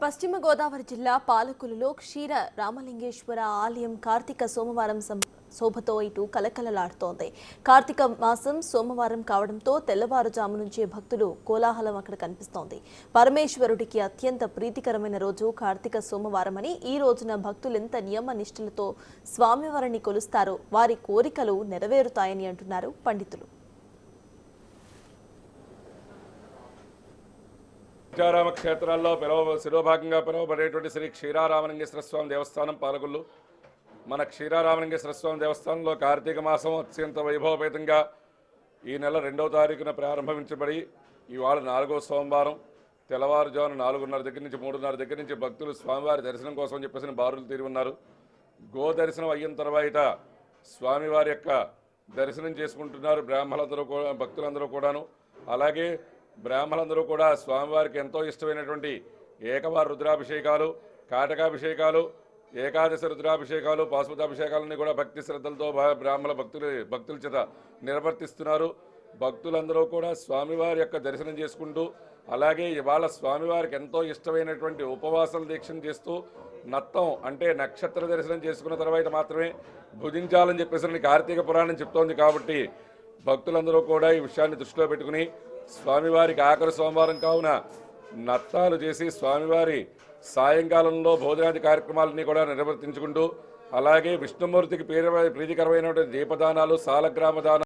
పశ్చిమ గోదావరి జిల్లా పాలకులలో క్షీర రామలింగేశ్వర ఆలయం కార్తీక సోమవారం శోభతో ఇటు కలకలలాడుతోంది. కార్తీక మాసం సోమవారం కావడంతో తెల్లవారుజాము నుంచే భక్తులు కోలాహలం అక్కడ కనిపిస్తోంది. పరమేశ్వరుడికి అత్యంత ప్రీతికరమైన రోజు కార్తీక సోమవారమని ఈ రోజున భక్తులెంత నియమ నిష్ఠలతో స్వామివారిని కొలుస్తారో వారి కోరికలు నెరవేరుతాయని అంటున్నారు పండితులు. క్షీరారామ క్షేత్రాల్లో శిరోభాగంగా పిలువబడేటువంటి శ్రీ క్షీరారామలింగేశ్వర స్వామి దేవస్థానం పాలకులు. మన క్షీరారామలింగేశ్వర స్వామి దేవస్థానంలో కార్తీక మాసం అత్యంత వైభవపేతంగా ఈ నెల 2వ తారీఖున ప్రారంభించబడి ఇవాళ 4వ సోమవారం తెల్లవారుజామున 4:30 దగ్గర నుంచి 3:30 దగ్గర నుంచి భక్తులు స్వామివారి దర్శనం కోసం చెప్పేసి బారులు తీరి ఉన్నారు. గో దర్శనం అయిన తర్వాత స్వామివారి యొక్క దర్శనం చేసుకుంటున్నారు భక్తులందరూ కూడాను. అలాగే బ్రాహ్మణులందరూ కూడా స్వామివారికి ఎంతో ఇష్టమైనటువంటి ఏకవార రుద్రాభిషేకాలు, కాటకాభిషేకాలు, ఏకాదశి రుద్రాభిషేకాలు, పాశుపతాభిషేకాలని కూడా భక్తి శ్రద్ధలతో బ్రాహ్మణ భక్తుల చేత నిర్వర్తిస్తున్నారు. భక్తులందరూ కూడా స్వామివారి యొక్క దర్శనం చేసుకుంటూ అలాగే ఇవాళ స్వామివారికి ఎంతో ఇష్టమైనటువంటి ఉపవాసాల దీక్షను చేస్తూ నత్తం అంటే నక్షత్ర దర్శనం చేసుకున్న తర్వాత మాత్రమే భుజించాలని చెప్పేసి కార్తీక పురాణం చెప్తోంది. కాబట్టి భక్తులందరూ కూడా ఈ విషయాన్ని దృష్టిలో పెట్టుకుని స్వామివారికి ఆఖరి సోమవారం కావున నత్తాలు చేసి స్వామివారి సాయంకాలంలో భోజనాది కార్యక్రమాలన్నీ కూడా నిర్వర్తించుకుంటూ అలాగే విష్ణుమూర్తికి ప్రీతికరమైనటువంటి దీపదానాలు, సాలగ్రామ దానాలు